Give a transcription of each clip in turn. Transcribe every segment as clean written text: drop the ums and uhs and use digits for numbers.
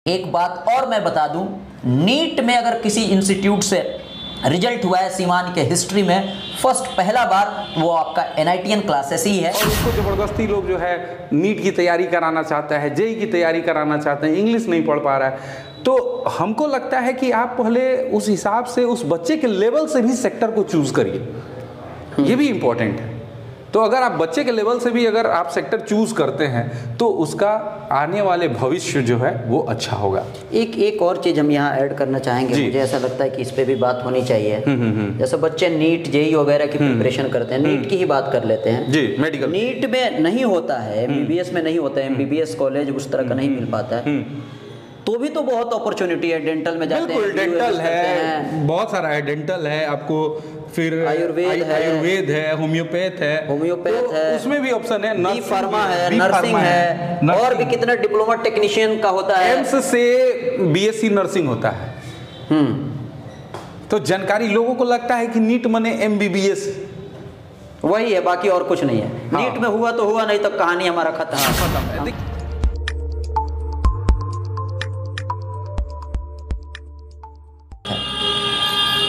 एक बात और मैं बता दूं, नीट में अगर किसी इंस्टीट्यूट से रिजल्ट हुआ है सीवान के हिस्ट्री में फर्स्ट पहला बार, वो आपका NITN क्लासेस ही है। और उसको ज़बरदस्ती लोग जो है नीट की तैयारी कराना चाहता है, JEE की तैयारी कराना चाहते हैं, इंग्लिश नहीं पढ़ पा रहा है। तो हमको लगता है कि आप पहले उस हिसाब से उस बच्चे के लेवल से भी सेक्टर को चूज़ करिए, ये भी इम्पोर्टेंट है। तो अगर आप बच्चे के लेवल से भी अगर आप सेक्टर चूज़ करते हैं तो उसका आने वाले भविष्य जो है वो अच्छा होगा। एक और चीज़ हम यहाँ ऐड करना चाहेंगे, मुझे ऐसा लगता है कि इस पे भी बात होनी चाहिए। जैसे बच्चे नीट JEE वगैरह की प्रिपरेशन करते हैं, नीट की ही बात कर लेते हैं जी। मेडिकल नीट में नहीं होता है, MBBS में नहीं होता है, MBBS कॉलेज उस तरह का नहीं मिल पाता है, तो भी तो बहुत अपॉर्चुनिटी है। डेंटल में जाते हैं, डेंटल है, बहुत सारा है, डेंटल है आपको, फिर आयुर्वेद है, होम्योपैथ है, उसमें भी ऑप्शन है, बी फार्मा है, नर्सिंग है, और भी कितना डिप्लोमा टेक्नीशियन का होता है, एम्स से BSc नर्सिंग होता है। तो जानकारी लोगों को लगता है कि नीट माने MBBS वही है, बाकी और कुछ नहीं है। नीट में हुआ तो हुआ, नहीं तो कहानी हमारा खत्म है।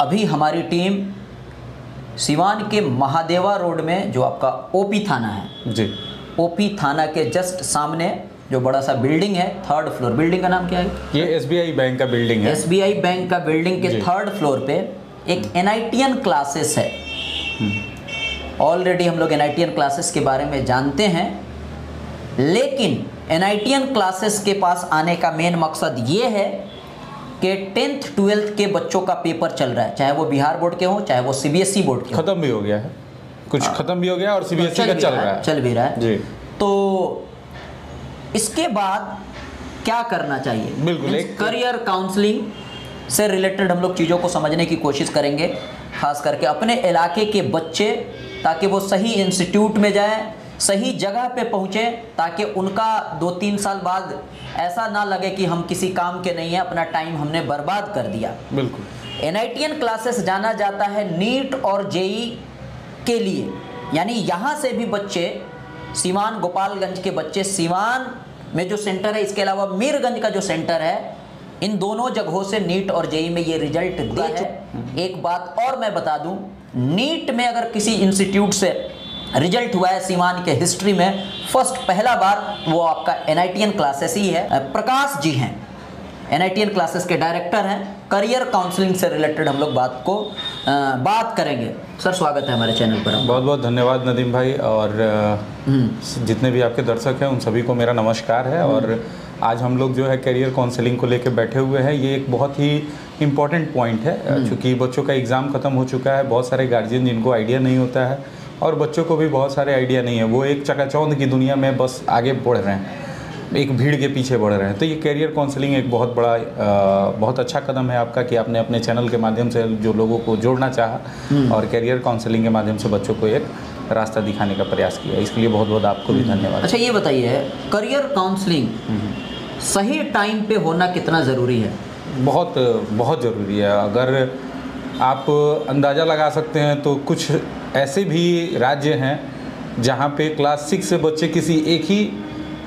अभी हमारी टीम सिवान के महादेवा रोड में जो आपका OP थाना है जी, OP थाना के जस्ट सामने जो बड़ा सा बिल्डिंग है, 3rd फ्लोर, बिल्डिंग का नाम क्या है? ये SBI बैंक का बिल्डिंग है। SBI बैंक का बिल्डिंग के 3rd फ्लोर पे एक NITN क्लासेस है। ऑलरेडी हम लोग NITN क्लासेस के बारे में जानते हैं, लेकिन NITN क्लासेस के पास आने का मेन मकसद ये है कि 10th 12th के बच्चों का पेपर चल रहा है, चाहे वो बिहार बोर्ड के हो, चाहे वो CBSE बोर्ड के हो। खत्म भी हो गया है, कुछ खत्म भी हो गया और CBSE का चल भी रहा है जी। तो इसके बाद क्या करना चाहिए? बिल्कुल, एक करियर काउंसलिंग से रिलेटेड हम लोग चीज़ों को समझने की कोशिश करेंगे, खास करके अपने इलाके के बच्चे, ताकि वो सही इंस्टीट्यूट में जाए, सही जगह पे पहुँचे, ताकि उनका 2-3 साल बाद ऐसा ना लगे कि हम किसी काम के नहीं हैं, अपना टाइम हमने बर्बाद कर दिया। बिल्कुल। NITN क्लासेस जाना जाता है नीट और JEE के लिए, यानी यहाँ से भी बच्चे, सीवान गोपालगंज के बच्चे, सीवान में जो सेंटर है, इसके अलावा मीरगंज का जो सेंटर है, इन दोनों जगहों से नीट और JEE में ये रिजल्ट दिया है। एक बात और मैं बता दूं, नीट में अगर किसी इंस्टीट्यूट से रिजल्ट हुआ है सीवान के हिस्ट्री में फर्स्ट पहला बार, वो आपका NITN क्लासेस ही है। प्रकाश जी हैं, NITN क्लासेस के डायरेक्टर हैं। करियर काउंसलिंग से रिलेटेड हम लोग बात करेंगे। सर, स्वागत है हमारे चैनल पर। बहुत बहुत धन्यवाद नदीम भाई, और जितने भी आपके दर्शक हैं उन सभी को मेरा नमस्कार है। और आज हम लोग जो है करियर काउंसलिंग को लेकर बैठे हुए हैं। ये एक बहुत ही इम्पॉर्टेंट पॉइंट है, चूँकि बच्चों का एग्ज़ाम ख़त्म हो चुका है। बहुत सारे गार्जियन जिनको आइडिया नहीं होता है, और बच्चों को भी बहुत सारे आइडिया नहीं है, वो एक चकाचौंध की दुनिया में बस आगे बढ़ रहे हैं, एक भीड़ के पीछे बढ़ रहे हैं। तो ये करियर काउंसलिंग एक बहुत बड़ा बहुत अच्छा कदम है आपका, कि आपने अपने चैनल के माध्यम से जो लोगों को जोड़ना चाहा और करियर काउंसलिंग के माध्यम से बच्चों को एक रास्ता दिखाने का प्रयास किया। इसके लिए बहुत बहुत आपको भी धन्यवाद। अच्छा, ये बताइए, करियर काउंसलिंग सही टाइम पे होना कितना ज़रूरी है? बहुत बहुत ज़रूरी है। अगर आप अंदाज़ा लगा सकते हैं तो कुछ ऐसे भी राज्य हैं जहाँ पे क्लास 6 से बच्चे किसी एक ही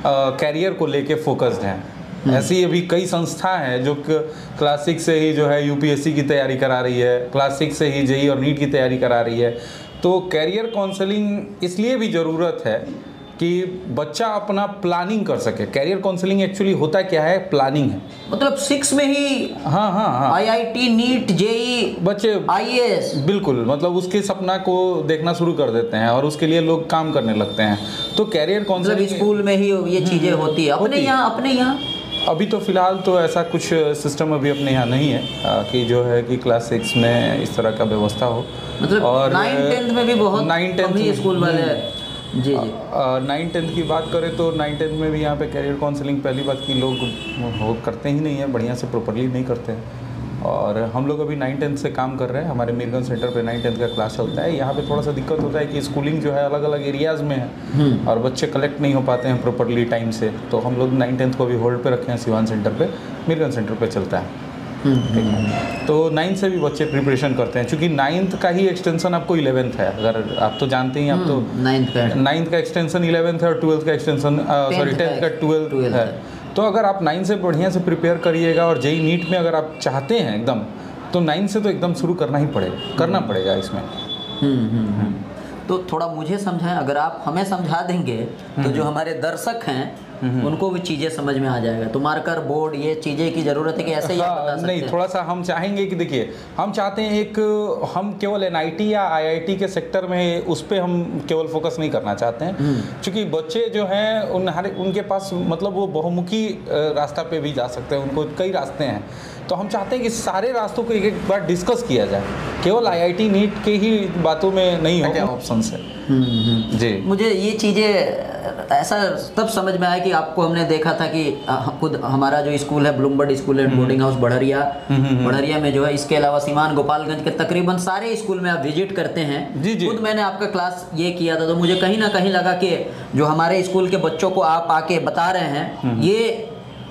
कैरियर को लेके फोकस्ड हैं। ऐसी अभी कई संस्था हैं जो क्लास 6 से ही जो है UPSC की तैयारी करा रही है, क्लास 6 से ही JEE और नीट की तैयारी करा रही है। तो कैरियर काउंसलिंग इसलिए भी ज़रूरत है कि बच्चा अपना प्लानिंग कर सके। कैरियर काउंसलिंग एक्चुअली होता क्या है? प्लानिंग है। मतलब 6 में ही हाँ IIT, नीट, JEE, बच्चे IAS, बिल्कुल, मतलब उसके सपना को देखना शुरू कर देते हैं और उसके लिए लोग काम करने लगते हैं। तो कैरियर काउंसलिंग मतलब स्कूल में ही ये चीज़ें होती है। अपने यहाँ अभी तो फिलहाल तो ऐसा कुछ सिस्टम अभी अपने यहाँ नहीं है कि जो है कि क्लास 6 में इस तरह का व्यवस्था हो। मतलब और 9-10 में भी बहुत 9-10 स्कूल वाले जी 9-10 की बात करें तो 9-10 में भी यहाँ पे कैरियर काउंसलिंग पहली बात कि लोग करते ही नहीं है, बढ़िया से प्रॉपरली नहीं करते हैं। और हम लोग अभी 9-10 से काम कर रहे हैं। हमारे मीरगंज सेंटर पे 9-10 का क्लास चलता है। यहाँ पे थोड़ा सा दिक्कत होता है कि स्कूलिंग जो है अलग अलग एरियाज़ में है और बच्चे कलेक्ट नहीं हो पाते हैं प्रॉपरली टाइम से। तो हम लोग 9-10 को भी होल्ड पे रखे हैं सिवान सेंटर पे, मीरगंज सेंटर पे चलता है। तो 9th से भी बच्चे प्रिपरेशन करते हैं, क्योंकि 9th का ही एक्सटेंशन आपको 11th है। अगर आप तो जानते ही, आप तो 9th का एक्सटेंशन 11th है और 12th का एक्सटेंशन 10th का 12th है। तो अगर आप 9 से बढ़िया से प्रिपेयर करिएगा और जेई नीट में अगर आप चाहते हैं एकदम, तो 9 से तो एकदम शुरू करना पड़ेगा इसमें। तो थोड़ा मुझे समझाएं, अगर आप हमें समझा देंगे तो जो हमारे दर्शक हैं उनको भी चीज़ें समझ में आ जाएगा। तो मार्कर बोर्ड ये चीज़ें की ज़रूरत है कि ऐसे ही आप बता सकते हैं? नहीं, थोड़ा सा हम चाहेंगे कि देखिए, हम चाहते हैं हम केवल एनआईटी या आईआईटी के सेक्टर में उस पर हम केवल फोकस नहीं करना चाहते हैं, क्योंकि बच्चे जो हैं उनके पास मतलब वो बहुमुखी रास्ता पे भी जा सकते हैं, उनको कई रास्ते हैं। तो हम चाहते हैं कि सारे रास्तों को एक बार डिस्कस किया जाए, केवल आईआईटी नीट के ही बातों में नहीं हो क्या ऑप्शन है। जी, मुझे ये चीज़ें ऐसा तब समझ में आया कि आपको हमने देखा था कि खुद हमारा जो स्कूल है ब्लूमबर्ड स्कूल एंड बोर्डिंग हाउस बढ़रिया में जो है, इसके अलावा सीमान गोपालगंज के तकरीबन सारे स्कूल में आप विजिट करते हैं। जी जी, खुद मैंने आपका क्लास ये किया था, तो मुझे कहीं ना कहीं लगा कि जो हमारे स्कूल के बच्चों को आप आके बता रहे हैं ये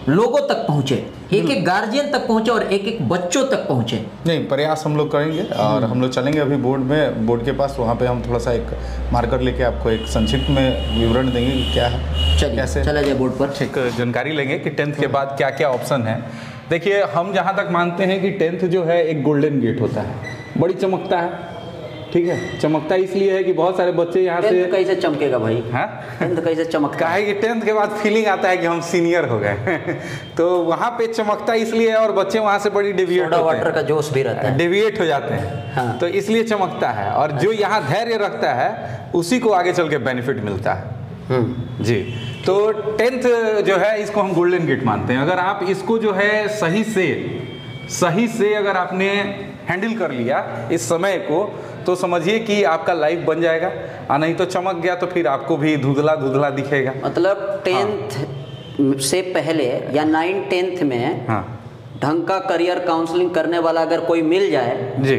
लोगों तक पहुँचे, एक एक गार्जियन तक पहुँचे और एक एक बच्चों तक पहुँचे। नहीं, प्रयास हम लोग करेंगे और हम लोग चलेंगे अभी बोर्ड के पास, वहाँ पे हम थोड़ा सा एक मार्कर लेके आपको एक संक्षिप्त में विवरण देंगे कि क्या है, कैसे चला जाए बोर्ड पर, ठीक जानकारी लेंगे कि 10th के बाद क्या क्या ऑप्शन है। देखिए, हम जहाँ तक मानते हैं कि 10th जो है एक गोल्डन गेट होता है, बड़ी चमकता है, ठीक है। चमकता इसलिए है कि बहुत सारे बच्चे यहाँ से, कैसे चमकेगा भाई? हाँ, 10th कैसे चमकता है कि 10th के बाद फीलिंग आता है कि हम सीनियर हो गए तो वहाँ पे चमकता इसलिए है, और बच्चे वहाँ से बड़ी डेविएट वाटर का जोश भी रहता है, डेविएट हो जाते हैं। हाँ। तो इसलिए चमकता है, और जो यहाँ धैर्य रखता है उसी को आगे चल के बेनिफिट मिलता है। जी, तो 10th जो है इसको हम गोल्डन गेट मानते हैं। अगर आप इसको जो है सही से अगर आपने हैंडल कर लिया इस समय को, तो समझिए कि आपका लाइफ बन जाएगा, और नहीं तो चमक गया तो फिर आपको भी धुंधला दिखेगा। मतलब 10th से पहले या 9-10th में ढंग का करियर काउंसलिंग करने वाला अगर कोई मिल जाए जी,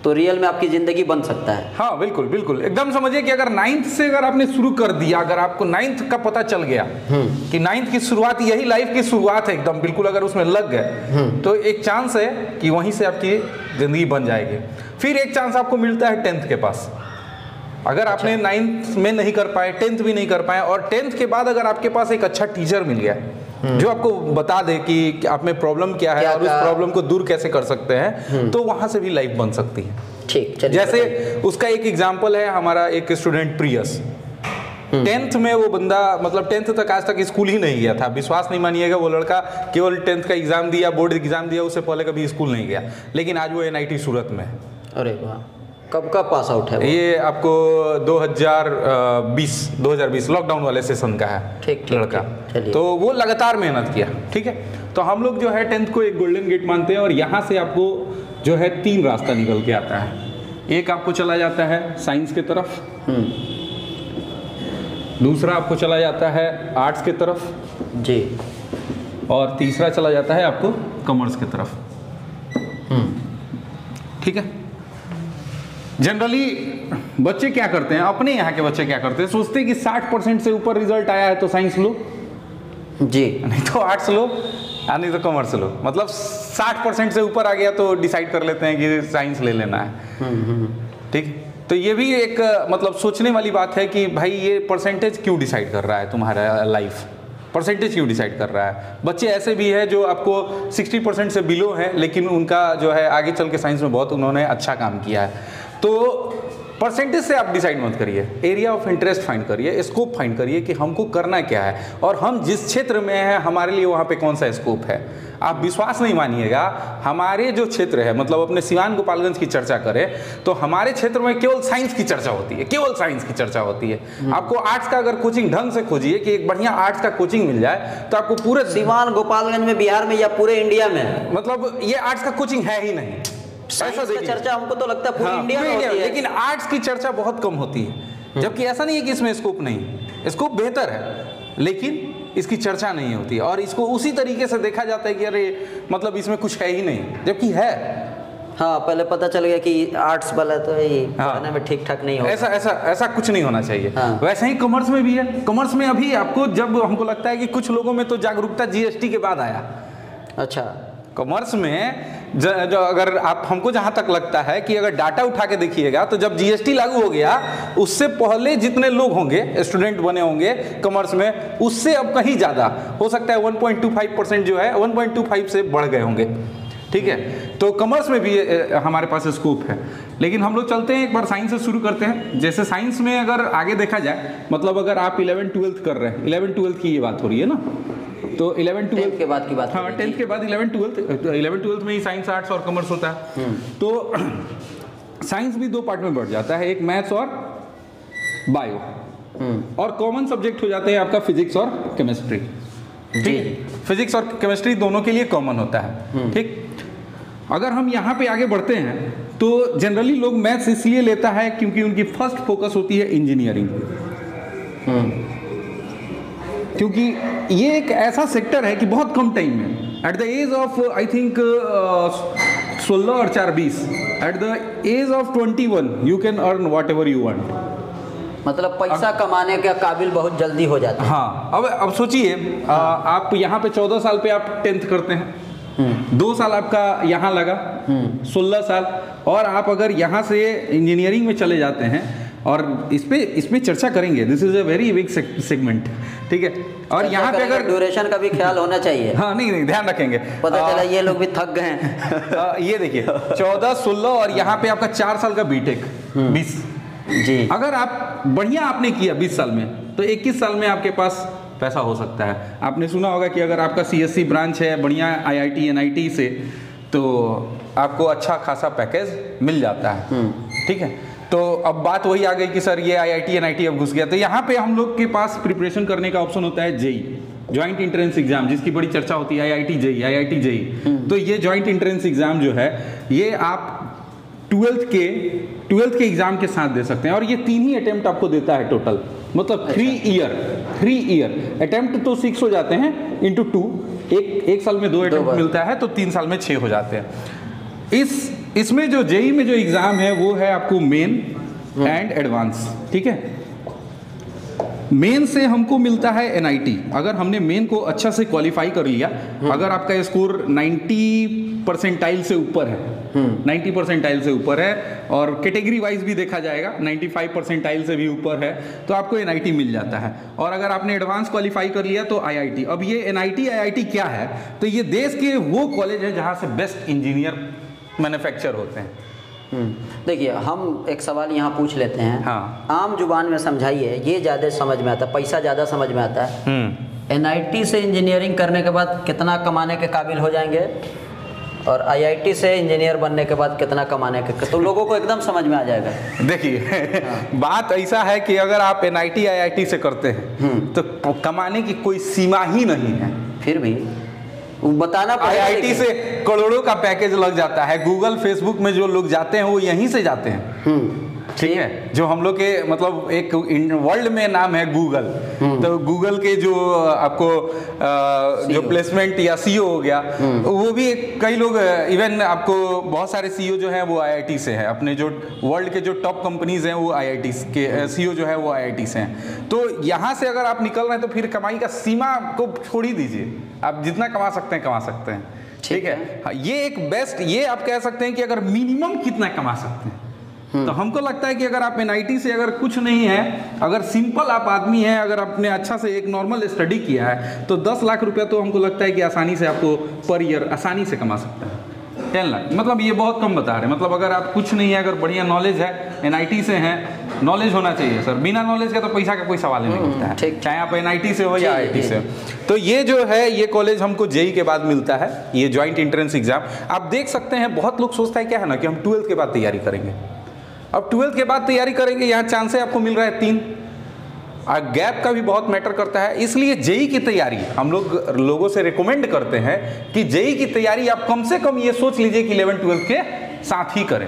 तो रियल में आपकी जिंदगी बन सकता है। हाँ, बिल्कुल बिल्कुल, एकदम समझिए कि अगर 9th से अगर आपने शुरू कर दिया, अगर आपको 9th का पता चल गया कि 9th की शुरुआत यही लाइफ की शुरुआत है एकदम बिल्कुल, अगर उसमें लग गए तो एक चांस है कि वहीं से आपकी जिंदगी बन जाएगी। फिर एक चांस आपको मिलता है 10th के पास, अगर आपने 9th में नहीं कर पाए, 10th भी नहीं कर पाए, और 10th के बाद अगर आपके पास एक अच्छा टीचर मिल गया जो आपको बता दे कि आप में प्रॉब्लम क्या है और उस प्रॉब्लम को दूर कैसे कर सकते हैं, तो वहां से भी लाइफ बन सकती है। ठीक, जैसे उसका एक एग्जांपल है हमारा एक स्टूडेंट प्रियस। 10th में वो बंदा मतलब 10th तक आज तक स्कूल ही नहीं गया था। विश्वास नहीं मानिएगा, वो लड़का केवल 10th का एग्जाम दिया, बोर्ड एग्जाम दिया, उससे पहले कभी स्कूल नहीं गया, लेकिन आज वो एनआईटी सूरत में है। अरे वाह, कब का पास आउट है वो? ये आपको 2020 लॉकडाउन वाले सेशन का है। ठीक, लड़का, तो वो लगातार मेहनत किया। ठीक है, तो हम लोग जो है 10th को एक गोल्डन गेट मानते हैं, और यहाँ से आपको जो है 3 रास्ता निकल के आता है। एक आपको चला जाता है साइंस की तरफ, दूसरा आपको चला जाता है आर्ट्स की तरफ जी, और तीसरा चला जाता है आपको कॉमर्स की तरफ। ठीक है, जनरली बच्चे क्या करते हैं, अपने यहाँ के बच्चे क्या करते हैं, सोचते हैं कि 60% से ऊपर रिजल्ट आया है तो साइंस लो जी, नहीं तो आर्ट्स लो, नहीं तो कॉमर्स लो। मतलब 60% से ऊपर आ गया तो डिसाइड कर लेते हैं कि साइंस ले लेना है। ठीक, तो ये भी एक मतलब सोचने वाली बात है कि भाई ये परसेंटेज क्यों डिसाइड कर रहा है तुम्हारा लाइफ, परसेंटेज क्यों डिसाइड कर रहा है। बच्चे ऐसे भी है जो आपको 60% से बिलो है, लेकिन उनका जो है आगे चल के साइंस में बहुत उन्होंने अच्छा काम किया है। तो परसेंटेज से आप डिसाइड मत करिए, एरिया ऑफ इंटरेस्ट फाइंड करिए, स्कोप फाइंड करिए कि हमको करना क्या है, और हम जिस क्षेत्र में हैं हमारे लिए वहाँ पे कौन सा स्कोप है। आप विश्वास नहीं मानिएगा, हमारे जो क्षेत्र है, मतलब अपने सिवान गोपालगंज की चर्चा करें तो हमारे क्षेत्र में केवल साइंस की चर्चा होती है, केवल साइंस की चर्चा होती है। आपको आर्ट्स का अगर कोचिंग ढंग से खोजिए कि एक बढ़िया आर्ट्स का कोचिंग मिल जाए, तो आपको पूरे सिवान गोपालगंज में, बिहार में या पूरे इंडिया में, मतलब ये आर्ट्स का कोचिंग है ही नहीं। ऐसा चर्चा हमको तो लगता है पूरी इंडिया में होती है, लेकिन आर्ट्स की चर्चा बहुत कम होती है। जबकि ऐसा नहीं है कि इसमें स्कोप नहीं, स्कोप बेहतर है, लेकिन इसकी चर्चा नहीं होती है, और इसको उसी तरीके से देखा जाता है कि अरे मतलब इसमें कुछ है ही नहीं, जबकि है। हाँ, पहले पता चल गया कि आर्ट्स वाला तो ये पढ़ाने में ठीक ठाक नहीं होगा। ऐसा कुछ नहीं होना चाहिए। हाँ। वैसे ही कॉमर्स में भी है। कॉमर्स में अभी आपको, जब हमको लगता है कि कुछ लोगों में तो जागरूकता जीएसटी के बाद आया। अच्छा, कॉमर्स में जो अगर आप हमको जहाँ तक लगता है कि अगर डाटा उठा के देखिएगा तो जब जीएसटी लागू हो गया उससे पहले जितने लोग होंगे स्टूडेंट बने होंगे कॉमर्स में, उससे अब कहीं ज़्यादा हो सकता है 1.25% जो है 1.25 से बढ़ गए होंगे। ठीक है, तो कॉमर्स में भी हमारे पास स्कोप है। लेकिन हम लोग चलते हैं एक बार साइंस से शुरू करते हैं। जैसे साइंस में अगर आगे देखा जाए, मतलब अगर आप 11th-12th कर रहे हैं, 11th-12th की ये बात हो रही है ना, तो 11th-12th के बाद की बात, हाँ 10th के बाद 11th-12th में ही साइंस, आर्ट्स और कॉमर्स होता है। तो साइंस भी दो पार्ट में बढ़ जाता है, एक मैथ्स और बायो, और कॉमन सब्जेक्ट हो जाते हैं आपका फिजिक्स और केमिस्ट्री। ठीक, फिजिक्स और केमिस्ट्री दोनों के लिए कॉमन होता है। ठीक, अगर हम यहाँ पे आगे बढ़ते हैं तो जनरली लोग मैथ्स इसलिए लेता है क्योंकि उनकी फर्स्ट फोकस होती है इंजीनियरिंग, क्योंकि ये एक ऐसा सेक्टर है कि बहुत कम टाइम में, at the age of I think 16 और 4 20, at the age of 21 you can earn whatever you want. मतलब पैसा कमाने का काबिल बहुत जल्दी हो जाता है। हाँ, अब सोचिए आप यहाँ पे 14 साल पे आप 10th करते हैं, 2 साल आपका यहाँ लगा, 16 साल, और आप अगर यहाँ से इंजीनियरिंग में चले जाते हैं, और इसमें चर्चा करेंगे, this is a very big segment. ठीक है, और यहाँ पे अगर ड्यूरेशन का भी ख्याल होना चाहिए। हाँ, नहीं ध्यान रखेंगे, पता चला ये लोग भी थक गए हैं। ये देखिए 14, 16 और यहाँ पे आपका 4 साल का बीटेक 20 जी। अगर आप बढ़िया आपने किया 20 साल में, तो 21 साल में आपके पास पैसा हो सकता है। आपने सुना होगा कि अगर आपका CSC ब्रांच है बढ़िया IIT NIT से, तो आपको अच्छा खासा पैकेज मिल जाता है। ठीक है, तो अब बात वही आ गई कि सर ये IIT NIT अब घुस गया, तो यहाँ पे हम लोग के पास प्रिपरेशन करने का ऑप्शन होता है JEE, ज्वाइंट एंट्रेंस एग्जाम, जिसकी बड़ी चर्चा होती है, IIT JEE। तो ये ज्वाइंट एंट्रेंस एग्जाम जो है, ये आप 12th के एग्जाम के साथ दे सकते हैं, और ये 3 ही अटेम्प्ट आपको देता है टोटल, मतलब 3 ईयर अटेम्प्ट तो 6 हो जाते हैं इंटू 2, एक साल में 2 अटेम्प्ट मिलता है, तो 3 साल में 6 हो जाते हैं। इसमें जो JEE में जो एग्जाम है वो है आपको मेन एंड एडवांस। ठीक है, मेन से हमको मिलता है NIT। अगर हमने मेन को अच्छा से क्वालिफाई कर लिया, अगर आपका स्कोर 90 परसेंटाइल से ऊपर है, 90 परसेंटाइल से ऊपर है, और कैटेगरी वाइज भी देखा जाएगा 95 परसेंटाइल से भी ऊपर है, तो आपको NIT मिल जाता है। और अगर आपने एडवांस क्वालिफाई कर लिया तो IIT। अब ये NIT IIT क्या है, तो ये देश के वो कॉलेज है जहाँ से बेस्ट इंजीनियर मैन्युफैक्चर होते हैं। देखिए, हम एक सवाल यहाँ पूछ लेते हैं। हाँ, आम जुबान में समझाइए, ये ज़्यादा समझ में आता है, पैसा ज़्यादा समझ में आता है। NIT से इंजीनियरिंग करने के बाद कितना कमाने के काबिल हो जाएंगे, और IIT से इंजीनियर बनने के बाद कितना कमाने के, तो लोगों को एकदम समझ में आ जाएगा। देखिए बात ऐसा है कि अगर आप NIT IIT से करते हैं तो कमाने की कोई सीमा ही नहीं है। फिर भी बताना IIT से करोड़ों का पैकेज लग जाता है। गूगल फेसबुक में जो लोग जाते हैं वो यहीं से जाते हैं। ठीक है, जो हम लोग के मतलब एक वर्ल्ड में नाम है गूगल, तो गूगल के जो आपको जो प्लेसमेंट या CEO हो गया, वो भी कई लोग, इवन आपको बहुत सारे CEO जो हैं वो IIT से हैं। अपने जो वर्ल्ड के जो टॉप कंपनीज हैं वो IIT के CEO जो है वो IIT से हैं। तो यहाँ से अगर आप निकल रहे हैं तो फिर कमाई का सीमा को छोड़ ही दीजिए, आप जितना कमा सकते हैं कमा सकते हैं। ठीक है, हाँ, ये एक बेस्ट, ये आप कह सकते हैं कि अगर मिनिमम कितना कमा सकते हैं। तो हमको लगता है कि अगर आप NIT से अगर कुछ नहीं है, अगर सिंपल आप आदमी हैं, अगर आपने अच्छा से एक नॉर्मल स्टडी किया है, तो 10 लाख रुपया तो हमको लगता है कि आसानी से आपको पर ईयर आसानी से कमा सकते हैं। 10 लाख मतलब ये बहुत कम बता रहे हैं। मतलब अगर आप कुछ नहीं है, अगर बढ़िया नॉलेज है, NIT से हैं, नॉलेज होना चाहिए सर, बिना नॉलेज का तो पैसा का कोई सवाल ही नहीं उठता है, चाहे आप NIT से हो या IIT से। तो ये जो है, ये कॉलेज हमको JEE के बाद मिलता है, ये ज्वाइंट एंट्रेंस एग्जाम। आप देख सकते हैं बहुत लोग सोचता है क्या है ना कि हम 12th के बाद तैयारी करेंगे। अब 12th के बाद तैयारी करेंगे, यहाँ चांस है आपको मिल रहा है 3। गैप का भी बहुत मैटर करता है, इसलिए JEE की तैयारी हम लोगों से रिकमेंड करते हैं कि JEE की तैयारी आप कम से कम ये सोच लीजिए कि 11th-12th के साथ ही करें।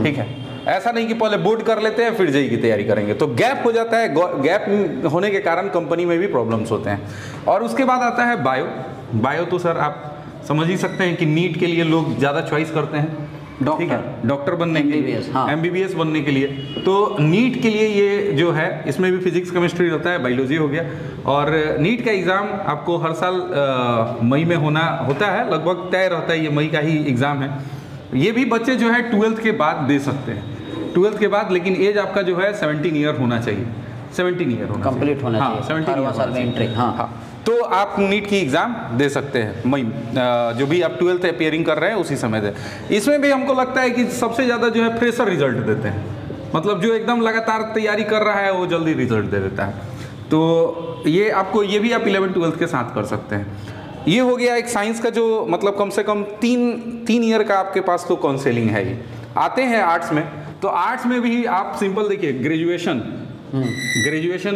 ठीक है, ऐसा नहीं कि पहले बोर्ड कर लेते हैं फिर JEE की तैयारी करेंगे, तो गैप हो जाता है। गैप होने के कारण कंपनी में भी प्रॉब्लम्स होते हैं। और उसके बाद आता है बायो। तो सर आप समझ ही सकते हैं कि नीट के लिए लोग ज़्यादा चॉइस करते हैं। ठीक है, डॉक्टर बनने के लिए, हाँ। MBBS बनने के लिए। तो नीट के लिए ये जो है, इसमें भी फिजिक्स केमिस्ट्री होता है, बायोलॉजी हो गया। और नीट का एग्ज़ाम आपको हर साल मई में होता है, लगभग तय रहता है, ये मई का ही एग्ज़ाम है। ये भी बच्चे जो है 12th के बाद दे सकते हैं, 12th के बाद, लेकिन एज आपका जो है 17 ईयर होना चाहिए, 17 ईयर होना कंप्लीट होना चाहिए, 17 साल में एंट्री। हाँ, तो आप नीट की एग्ज़ाम दे सकते हैं मई, जो भी आप 12th अपियरिंग कर रहे हैं उसी समय दे। इसमें भी हमको लगता है कि सबसे ज़्यादा जो है फ्रेशर रिजल्ट देते हैं, मतलब जो एकदम लगातार तैयारी कर रहा है वो जल्दी रिजल्ट दे देता है। तो ये भी आप 11th-12th के साथ कर सकते हैं। ये हो गया एक साइंस का, जो मतलब कम से कम तीन ईयर का आपके पास तो काउंसलिंग है। ये आते हैं आर्ट्स में, तो आर्ट्स में भी आप सिंपल देखिए, ग्रेजुएशन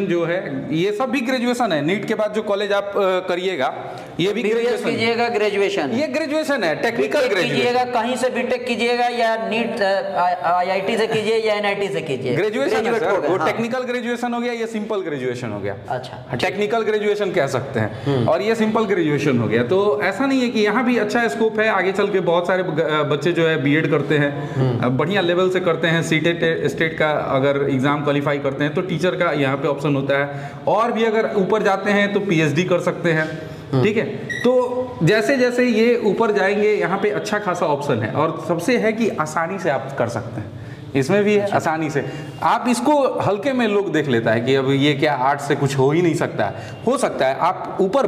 जो है, ये सब भी ग्रेजुएशन है। नीट के बाद जो कॉलेज आप करिएगा, ये भी ग्रेजुएशन कीजिएगा, ग्रेजुएशन, ये ग्रेजुएशन है, टेक्निकल ग्रेजुएशन कीजिएगा, कहीं से बीटेक कीजिएगा, या नीट IIT से कीजिए या NIT से कीजिए, ग्रेजुएशन है सर। वो टेक्निकल ग्रेजुएशन हो गया, ये सिंपल ग्रेजुएशन हो गया। अच्छा, टेक्निकल ग्रेजुएशन कह सकते हैं, और ये सिंपल ग्रेजुएशन हो गया। तो ऐसा नहीं है कि यहाँ भी अच्छा स्कोप है, आगे चल के बहुत सारे बच्चे जो है BEd करते हैं, बढ़िया लेवल से करते हैं, सीटेट स्टेट का अगर एग्जाम क्वालिफाई करते हैं तो टीचर का यहाँ पे ऑप्शन होता है, और भी अगर ऊपर जाते हैं तो PhD कर सकते हैं। ठीक है, तो जैसे जैसे ये ऊपर जाएंगे यहाँ पे अच्छा खासा ऑप्शन है, और सबसे है कि आसानी से आप कर सकते हैं, इसमें भी है आसानी से। आप इसको हल्के में लोग देख लेता है कि अब ये क्या, आर्ट्स से कुछ हो ही नहीं सकता है। हो सकता है, आप ऊपर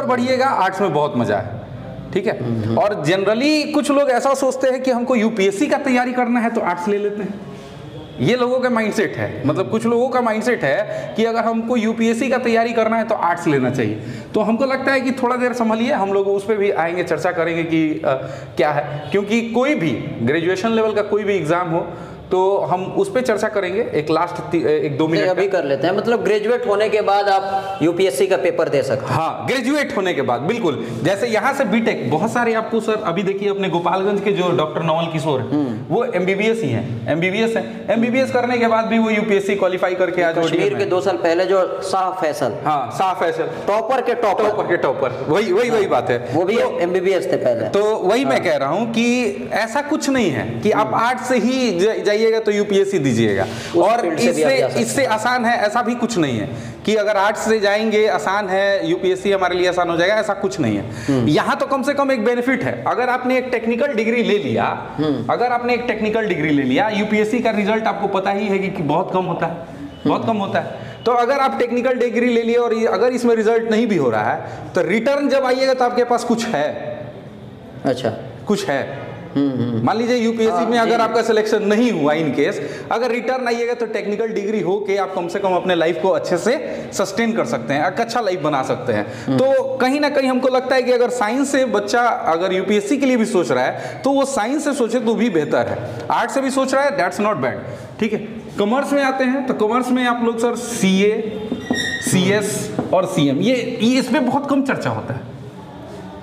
बढ़िएगा, आर्ट्स में बहुत मजा है। ठीक है, और जनरली कुछ लोग ऐसा सोचते हैं कि हमको UPSC का तैयारी करना है तो आर्ट्स ले लेते हैं। ये लोगों का माइंडसेट है, मतलब कुछ लोगों का माइंडसेट है कि अगर हमको UPSC का तैयारी करना है तो आर्ट्स लेना चाहिए। तो हमको लगता है कि थोड़ा देर संभलिए, हम लोग उस पर भी आएंगे, चर्चा करेंगे कि क्या है, क्योंकि कोई भी ग्रेजुएशन लेवल का कोई भी एग्जाम हो तो हम उस पर चर्चा करेंगे। एक लास्ट 1-2 मिनट अभी कर लेते हैं, मतलब ग्रेजुएट होने के बाद आप UPSC का पेपर दे सकते हैं। हाँ, ग्रेजुएट होने के बाद बिल्कुल, जैसे यहाँ से बीटेक, बहुत सारे आपको सर अभी देखिए अपने गोपालगंज के जो डॉक्टर नवल किशोर है, वो MBBS ही हैं, MBBS है। MBBS करने के बाद भी वो UPSC क्वालिफाई करके आज कश्मीर के 2 साल पहले जो शाह फैसल, हाँ शाह फैसल, टॉपर के टॉपर, वही बात है, वो भी MBBS थे पहले। तो वही मैं कह रहा हूँ कि ऐसा कुछ नहीं है कि आप आर्ट्स से ही जाइएगा तो UPSC दीजिएगा, और इससे आसान है, ऐसा भी कुछ नहीं है कि अगर आर्ट्स से जाएंगे आसान है, UPSC हमारे लिए आसान हो जाएगा, ऐसा कुछ नहीं है। यहाँ तो कम से कम एक बेनिफिट है, अगर आपने एक टेक्निकल डिग्री ले लिया, UPSC का रिजल्ट आपको पता ही है कि बहुत कम होता है, तो अगर आप टेक्निकल डिग्री ले लिए और अगर इसमें रिजल्ट नहीं भी हो रहा है तो रिटर्न जब आइएगा तो आपके पास कुछ है। अच्छा, कुछ है। मान लीजिए UPSC में अगर आपका सिलेक्शन नहीं हुआ, इन केस अगर रिटर्न आइएगा तो टेक्निकल डिग्री हो के आप कम से कम अपने लाइफ को अच्छे से सस्टेन कर सकते हैं, एक अच्छा लाइफ बना सकते हैं। तो कहीं ना कहीं हमको लगता है कि अगर साइंस से बच्चा अगर UPSC के लिए भी सोच रहा है तो वो साइंस से सोचे तो भी बेहतर है, आर्ट से भी सोच रहा है, दैट्स नॉट बैड। ठीक है, कॉमर्स में आते हैं तो कॉमर्स में आप लोग सर CA, CS और CM, ये इस पर बहुत कम चर्चा होता है।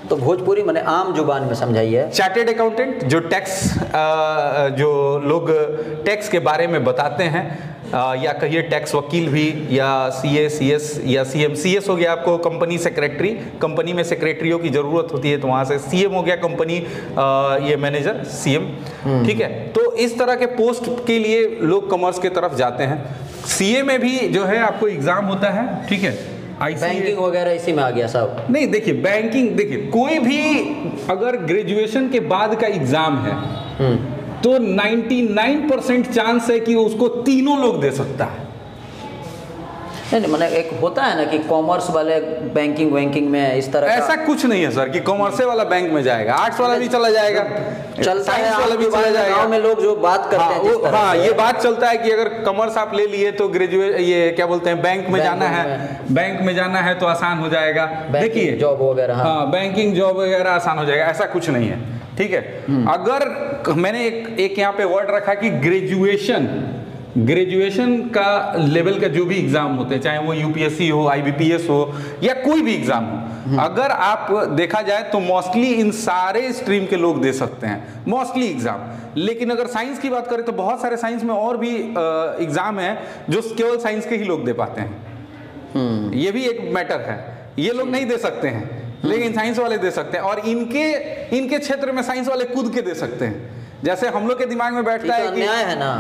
तो भोजपुरी मैंने आम जुबान में समझाइए। चार्टेड अकाउंटेंट, जो टैक्स, जो लोग टैक्स के बारे में बताते हैं, या कहिए टैक्स वकील भी, या CA, CS या CM। CS हो गया आपको कंपनी सेक्रेटरी, कंपनी में सेक्रेटरियों की ज़रूरत होती है तो वहाँ से। CM हो गया कंपनी ये मैनेजर, CM। ठीक है, तो इस तरह के पोस्ट के लिए लोग कॉमर्स के तरफ जाते हैं। CA में भी जो है आपको एग्ज़ाम होता है। ठीक है, बैंकिंग वगैरह इसी में आ गया सब। नहीं, देखिए बैंकिंग, देखिए कोई भी अगर ग्रेजुएशन के बाद का एग्जाम है तो 99% चांस है कि उसको तीनों लोग दे सकता है। नहीं, मैंने एक होता है ना कि कॉमर्स वाले बैंकिंग में इस तरह ऐसा कुछ नहीं है सर कि कॉमर्स वाला बैंक में जाएगा, आर्ट्स वाला भी चला जाएगा, साइंस वाला भी चला जाएगा। गांव में लोग जो बात करते हैं, हाँ, ये बात चलता है कि अगर कॉमर्स आप ले लिए तो ग्रेजुएट, ये क्या बोलते हैं, बैंक में जाना है तो आसान हो जाएगा। देखिए जॉब वगैरह, हाँ, बैंकिंग जॉब वगैरह आसान हो जाएगा, ऐसा कुछ नहीं है। ठीक है, अगर मैंने एक यहाँ पे वर्ड रखा कि ग्रेजुएशन का लेवल का जो भी एग्जाम होते हैं, चाहे वो UPSC हो, IBPS हो या कोई भी एग्जाम हो, अगर आप देखा जाए तो मोस्टली इन सारे स्ट्रीम के लोग दे सकते हैं, मोस्टली एग्जाम। लेकिन अगर साइंस की बात करें तो बहुत सारे साइंस में और भी एग्जाम हैं जो केवल साइंस के ही लोग दे पाते हैं। ये भी एक मैटर है, ये लोग नहीं दे सकते हैं लेकिन साइंस वाले दे सकते हैं, और इनके क्षेत्र में साइंस वाले कूद के दे सकते हैं। जैसे हम लोग के दिमाग में बैठता है कि अन्याय है ना।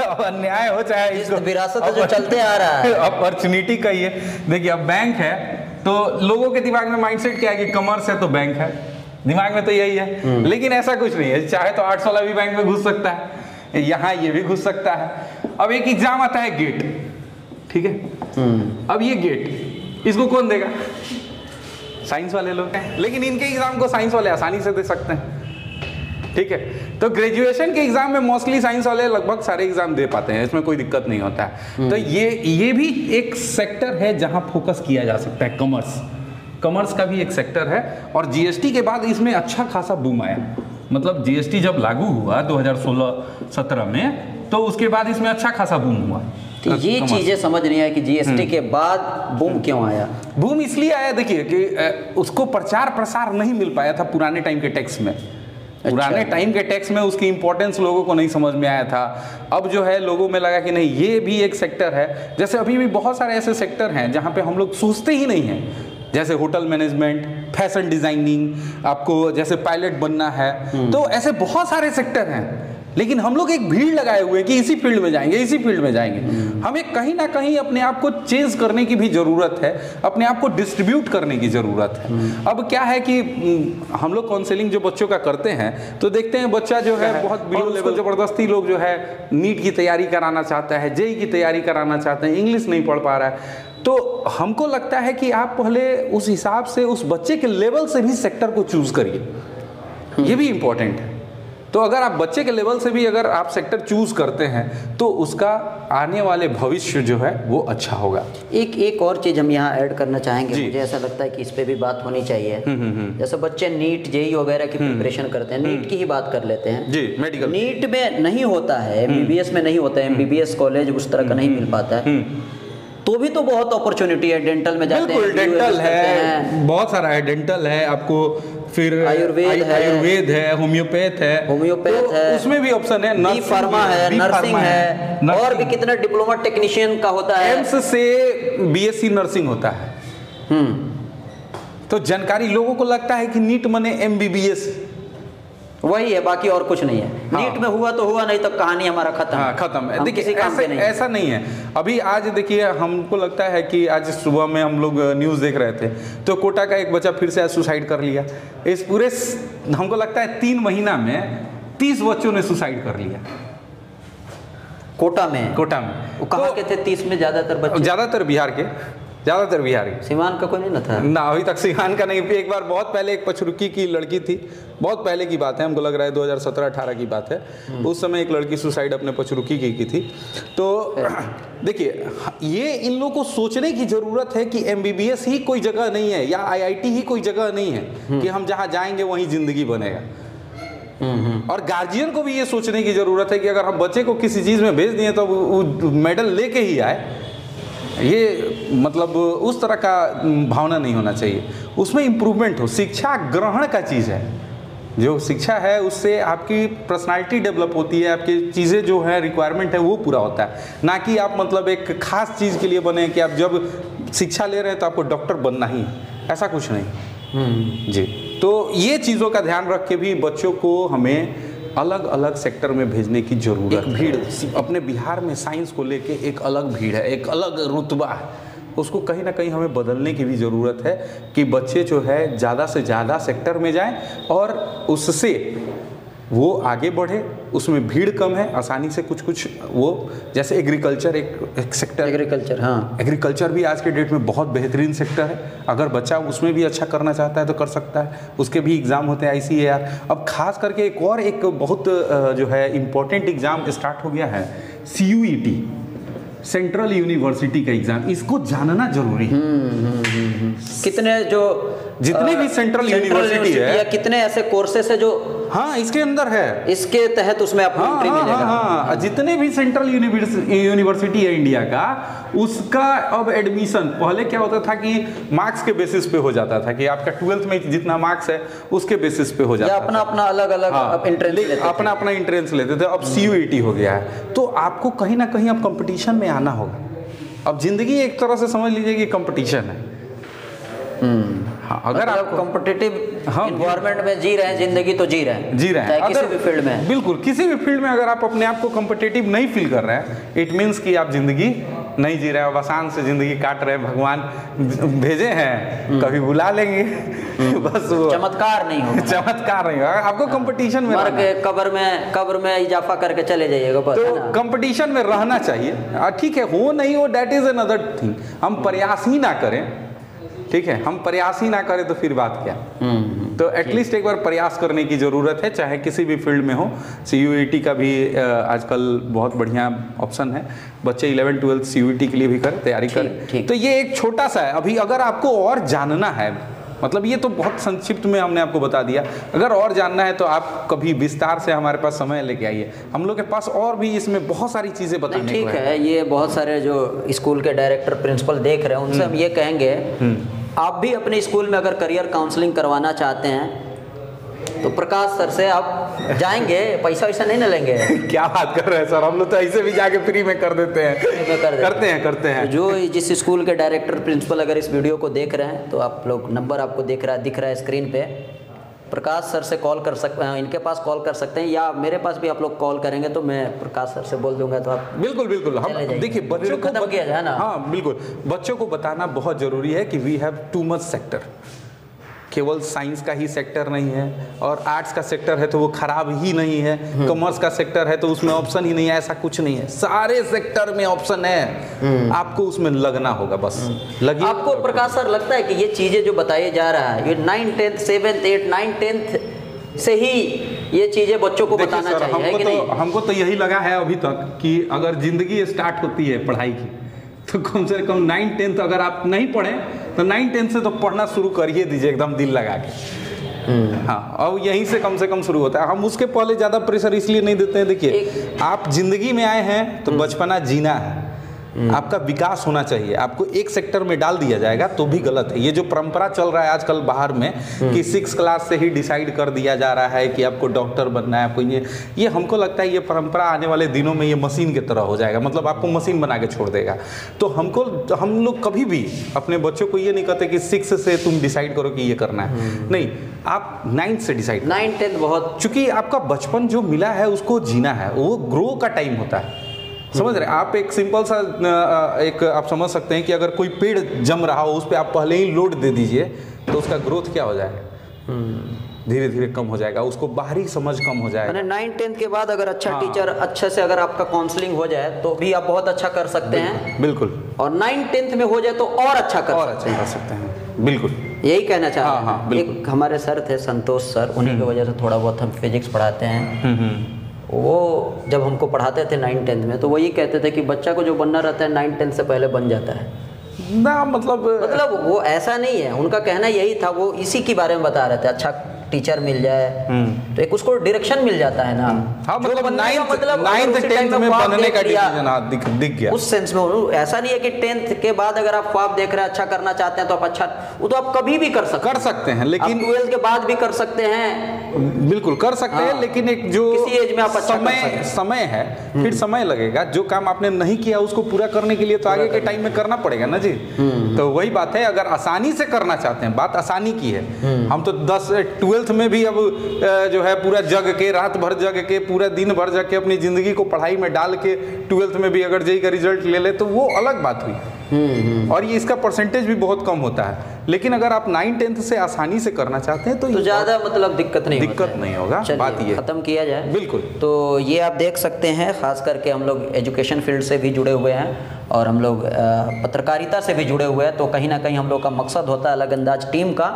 अब अन्याय हो चाहे इस विरासत जो चलते आ रहा है, अपॉर्चुनिटी का ही है। देखिए अब बैंक है तो लोगों के दिमाग में माइंडसेट क्या है कि कॉमर्स है तो बैंक है, दिमाग में तो यही है। लेकिन ऐसा कुछ नहीं है, चाहे तो आर्ट्स वाला भी बैंक में घुस सकता है, यहाँ ये भी घुस सकता है। अब एक एग्जाम आता है गेट, ठीक है, अब ये गेट इसको कौन देगा? साइंस वाले लोग हैं, लेकिन इनके एग्जाम को साइंस वाले आसानी से दे सकते हैं, ठीक है। तो ग्रेजुएशन के एग्जाम में मोस्टली साइंस वाले लगभग सारे एग्जाम दे पाते हैं, इसमें कोई दिक्कत नहीं होता है। तो ये भी एक सेक्टर है जहां फोकस किया जा सकता है, कॉमर्स का भी एक सेक्टर है। और जीएसटी के बाद इसमें अच्छा खासा बूम आया, मतलब जीएसटी जब लागू हुआ 2016-17 में, तो उसके बाद इसमें अच्छा खासा बूम हुआ। तो ये चीजें समझ नहीं आया कि जीएसटी के बाद बूम क्यों आया। बूम इसलिए आया, देखिए कि उसको प्रचार प्रसार नहीं मिल पाया था पुराने टाइम के टैक्स में। पुराने टाइम के टैक्स में उसकी इंपॉर्टेंस लोगों को नहीं समझ में आया था। अब जो है लोगों में लगा कि नहीं ये भी एक सेक्टर है। जैसे अभी भी बहुत सारे ऐसे सेक्टर हैं जहाँ पे हम लोग सोचते ही नहीं हैं, जैसे होटल मैनेजमेंट, फैशन डिजाइनिंग, आपको जैसे पायलट बनना है, तो ऐसे बहुत सारे सेक्टर हैं। लेकिन हम लोग एक भीड़ लगाए हुए हैं कि इसी फील्ड में जाएंगे, इसी फील्ड में जाएंगे। हमें कहीं ना कहीं अपने आप को चेंज करने की भी ज़रूरत है, अपने आप को डिस्ट्रीब्यूट करने की ज़रूरत है। अब क्या है कि हम लोग काउंसलिंग जो बच्चों का करते हैं तो देखते हैं बच्चा जो है बहुत बिलो लेवल, ज़बरदस्ती लोग जो है नीट की तैयारी कराना चाहता है, जेई की तैयारी कराना चाहते हैं, इंग्लिश नहीं पढ़ पा रहा है। तो हमको लगता है कि आप पहले उस हिसाब से उस बच्चे के लेवल से भी सेक्टर को चूज़ करिए, ये भी इम्पोर्टेंट है। तो अगर आप बच्चे के लेवल से भी अगर आप सेक्टर चूज करते हैं तो उसका आने वाले भविष्य जो है वो अच्छा होगा। एक और चीज़ हम यहाँ ऐड करना चाहेंगे, मुझे ऐसा लगता है कि इस पे भी बात होनी चाहिए। जैसे बच्चे नीट जेई वगैरह की प्रिपरेशन करते हैं, नीट की ही बात कर लेते हैं जी, मेडिकल नीट में नहीं होता है, एमबीबीएस में नहीं होता है, एमबीबीएस कॉलेज उस तरह का नहीं मिल पाता है, तो भी तो बहुत अपॉर्चुनिटी है। डेंटल में जाते हैं, डेंटल है, बहुत सारा है, डेंटल है आपको, फिर आयुर्वेद है, होम्योपैथ है, उसमें भी ऑप्शन है, बी फार्मा है, नर्सिंग है, और भी कितना डिप्लोमा टेक्नीशियन का होता है, एम्स से बीएससी नर्सिंग होता है। तो जानकारी लोगों को लगता है कि नीट माने एमबीबीएस, वही है, बाकी और कुछ नहीं है। हाँ। नीट में हुआ तो हुआ, नहीं तो कहानी हमारा खत्म। हाँ, खत्म है। देखिए ऐसा नहीं है। अभी आज देखिए हमको लगता है कि आज सुबह में हम लोग न्यूज़ देख रहे थे तो कोटा का एक बच्चा फिर से आज सुसाइड कर लिया। इस पूरे हमको लगता है 3 महीना में 30 बच्चों ने सुसाइड कर लिया कोटा में। वो कहाँ के थे 30 में? ज़्यादातर बिहार के। सीमान का कोई नहीं ना था ना, अभी तक सीमान का नहीं। एक बार बहुत पहले एक पचरुखी की लड़की थी, बहुत पहले की बात है, हमको लग रहा है 2017-18 की बात है। उस समय एक लड़की सुसाइड अपने पचरुखी की थी। तो देखिए ये इन लोगों को सोचने की ज़रूरत है कि एमबीबीएस ही कोई जगह नहीं है या आईआईटी ही कोई जगह नहीं है कि हम जहाँ जाएंगे वहीं ज़िंदगी बनेगा। और गार्जियन को भी ये सोचने की ज़रूरत है कि अगर हम बच्चे को किसी चीज़ में भेज दिए तो वो मेडल लेके ही आए। ये मतलब उस तरह का भावना नहीं होना चाहिए, उसमें इम्प्रूवमेंट हो। शिक्षा ग्रहण का चीज़ है, जो शिक्षा है उससे आपकी पर्सनालिटी डेवलप होती है, आपकी चीज़ें जो है रिक्वायरमेंट है वो पूरा होता है, ना कि आप मतलब एक खास चीज़ के लिए बने कि आप जब शिक्षा ले रहे हैं तो आपको डॉक्टर बनना ही, ऐसा कुछ नहीं। जी, तो ये चीज़ों का ध्यान रख के भी बच्चों को हमें अलग अलग सेक्टर में भेजने की जरूरत है। भीड़ अपने बिहार में साइंस को लेके एक अलग भीड़ है, एक अलग रुतबा है, उसको कहीं ना कहीं हमें बदलने की भी ज़रूरत है कि बच्चे जो है ज़्यादा से ज़्यादा सेक्टर में जाएं और उससे वो आगे बढ़े। उसमें भीड़ कम है, आसानी से कुछ वो, जैसे एग्रीकल्चर एक सेक्टर, एग्रीकल्चर भी आज के डेट में बहुत बेहतरीन सेक्टर है। अगर बच्चा उसमें भी अच्छा करना चाहता है तो कर सकता है, उसके भी एग्ज़ाम होते हैं ICAR। अब खास करके एक बहुत जो है इम्पोर्टेंट एग्ज़ाम स्टार्ट हो गया है, CUET, सेंट्रल यूनिवर्सिटी का एग्ज़ाम। इसको जानना जरूरी है। कितने जो जितने भी सेंट्रल यूनिवर्सिटी है या कितने ऐसे कोर्सेस है जो इसके अंदर है, इसके तहत उसमें आपको एंट्री मिलेगा। जितने भी सेंट्रल यूनिवर्सिटी है इंडिया का, उसका अब एडमिशन पहले क्या होता था कि मार्क्स के बेसिस पे हो जाता था कि आपका 12th में जितना मार्क्स है उसके बेसिस पे हो जाता था, अपना अलग अपना इंट्रेंस लेते थे। अब CUET हो गया है, तो आपको कहीं ना कहीं अब कंपटीशन में आना होगा। अब जिंदगी एक तरह से समझ लीजिए कि कंपटीशन है। हाँ, अगर मतलब आपको कॉम्पिटिटिव हाँ, इन्वायरमेंट में जी रहे हैं, जिंदगी तो जी रहे हैं, चाहे किसी भी फील्ड में। बिल्कुल किसी भी फील्ड में अगर आप अपने आप को कॉम्पिटिटिव नहीं फील कर रहे हैं, इट मीन्स कि आप जिंदगी नहीं जी रहे हैं, आसान से जिंदगी काट रहे हैं, भगवान भेजे हैं कभी बुला लेंगे बस वो चमत्कार नहीं होगा। चमत्कार नहीं होगा, आपको कंपटीशन में मर के कब्र में इजाफा करके चले जाइएगा बस, है तो ना? कंपटीशन में रहना चाहिए। ठीक है, हो नहीं हो दैट इज अनदर थिंग, हम प्रयास ही ना करें, ठीक है, हम प्रयास ही ना करें तो फिर बात क्या। तो एटलीस्ट एक बार प्रयास करने की ज़रूरत है, चाहे किसी भी फील्ड में हो। CUET का भी आजकल बहुत बढ़िया ऑप्शन है, बच्चे 11-12 CUET के लिए भी करें, तैयारी करें। तो ये एक छोटा सा है। अभी अगर आपको और जानना है, मतलब ये तो बहुत संक्षिप्त में हमने आपको बता दिया, अगर और जानना है तो आप कभी विस्तार से हमारे पास समय लेके आइए, हम लोग के पास और भी इसमें बहुत सारी चीज़ें बताने ठीक है। ये बहुत सारे जो स्कूल के डायरेक्टर प्रिंसिपल देख रहे हैं उनसे हम ये कहेंगे, आप भी अपने स्कूल में अगर करियर काउंसलिंग करवाना चाहते हैं तो प्रकाश सर से आप जाएंगे, पैसा वैसा नहीं ना लेंगे। क्या बात कर रहे हैं सर, हम लोग तो ऐसे भी जाके फ्री में कर देते हैं, करते हैं। जो जिस स्कूल के डायरेक्टर प्रिंसिपल अगर इस वीडियो को देख रहे हैं तो आप लोग, नंबर आपको दिख रहा है स्क्रीन पे, प्रकाश सर से कॉल कर सकते हैं, इनके पास कॉल कर सकते हैं, या मेरे पास भी आप लोग कॉल करेंगे तो मैं प्रकाश सर से बोल दूंगा, तो आप बिल्कुल हम देखिए बच्चों को खत्म किया जाए ना। हाँ बिल्कुल, बच्चों को बताना बहुत जरूरी है कि we have too much sector, केवल साइंस का ही सेक्टर नहीं है, और आर्ट्स का सेक्टर है तो वो खराब ही नहीं है, कॉमर्स का सेक्टर है तो उसमें ऑप्शन ही नहीं है, ऐसा कुछ नहीं है, सारे सेक्टर में ऑप्शन है, आपको उसमें लगना होगा, बस लगिए। आपको प्रकाश सर लगता है कि ये चीज़ें जो बताई जा रहा है, ये 9th 10th 7th 8th 9th 10th से ही ये चीज़ें बच्चों को बताना चाहिए, कि नहीं? हमको तो यही लगा है अभी तक कि अगर जिंदगी स्टार्ट होती है पढ़ाई की तो कम से कम 9th 10th अगर आप नहीं पढ़ें तो 9th 10th से तो पढ़ना शुरू करिए दीजिए, एकदम दिल लगा के। हाँ, और यहीं से कम शुरू होता है। हम उसके पहले ज़्यादा प्रेशर इसलिए नहीं देते हैं, देखिए आप जिंदगी में आए हैं तो बचपना जीना है, आपका विकास होना चाहिए। आपको एक सेक्टर में डाल दिया जाएगा तो भी गलत है। ये जो परंपरा चल रहा है आजकल बाहर में कि 6th क्लास से ही डिसाइड कर दिया जा रहा है कि आपको डॉक्टर बनना है, आपको ये हमको लगता है ये परंपरा आने वाले दिनों में ये मशीन की तरह हो जाएगा, मतलब आपको मशीन बना के छोड़ देगा। तो हम लोग कभी भी अपने बच्चों को ये नहीं कहते कि 6 से तुम डिसाइड करो कि ये करना है, नहीं, आप 9th से डिसाइड, 9th 10th बहुत, चूंकि आपका बचपन जो मिला है उसको जीना है, वो ग्रो का टाइम होता है, समझ रहे हैं आप। एक सिंपल सा एक आप समझ सकते हैं कि अगर कोई पेड़ जम रहा हो उस पर आप पहले ही लोड दे दीजिए तो उसका ग्रोथ क्या हो जाएगा, धीरे धीरे कम हो जाएगा, उसको बाहरी समझ कम हो जाएगा। 9th 10th के बाद अगर अच्छा टीचर अच्छे से अगर आपका काउंसलिंग हो जाए तो भी आप बहुत अच्छा कर सकते हैं, बिल्कुल। और 9th 10th में हो जाए तो और अच्छा कर सकते हैं, बिल्कुल यही कहना चाहते हैं। एक हमारे सर थे संतोष सर, उन्हीं की वजह से थोड़ा बहुत हम फिजिक्स पढ़ाते हैं। वो जब हमको पढ़ाते थे 9th 10th में तो वो ये कहते थे कि बच्चा को जो बनना रहता है 9th 10th से पहले बन जाता है ना, मतलब वो ऐसा नहीं है, उनका कहना यही था, वो इसी के बारे में बता रहे थे। अच्छा टीचर मिल जाए तो एक उसको डायरेक्शन मिल जाता है ना। हाँ, मतलब 9th 10th में बनने का डिसीजन दिख गया उस सेंस में। ऐसा नहीं है कि 10th के बाद अगर आप ख्वाब देख रहे हैं, अच्छा करना चाहते हैं तो आप अच्छा, वो तो आप कभी भी कर सकते हैं, लेकिन 12th के बाद भी कर सकते हैं, बिल्कुल कर सकते हैं, लेकिन एक जो किसी एज में आप समय है, फिर समय लगेगा। जो काम आपने नहीं किया उसको पूरा करने के लिए तो आगे के टाइम में करना पड़ेगा ना जी। तो वही बात है, अगर आसानी से करना चाहते हैं, बात आसानी की है। हम तो 12th में भी अब जो है पूरा जग के, रात भर जग के, पूरा दिन भर जग के अपनी जिंदगी को पढ़ाई में डाल के 12th में भी अगर जेईई का रिजल्ट ले ले तो वो अलग बात हुई, और ये इसका परसेंटेज भी बहुत कम होता है। लेकिन अगर आप 9th 10th से आसानी से करना चाहते हैं तो ज़्यादा मतलब दिक्कत नहीं होगा। बात ये खत्म किया जाए, बिल्कुल। तो ये आप देख सकते हैं, खास करके हम लोग एजुकेशन फील्ड से भी जुड़े हुए हैं और हम लोग पत्रकारिता से भी जुड़े हुए हैं, तो कहीं ना कहीं हम लोग का मकसद होता है अलग अंदाज टीम का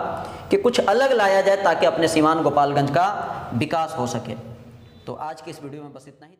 कि कुछ अलग लाया जाए ताकि अपने सीवान गोपालगंज का विकास हो सके। तो आज की इस वीडियो में बस इतना ही।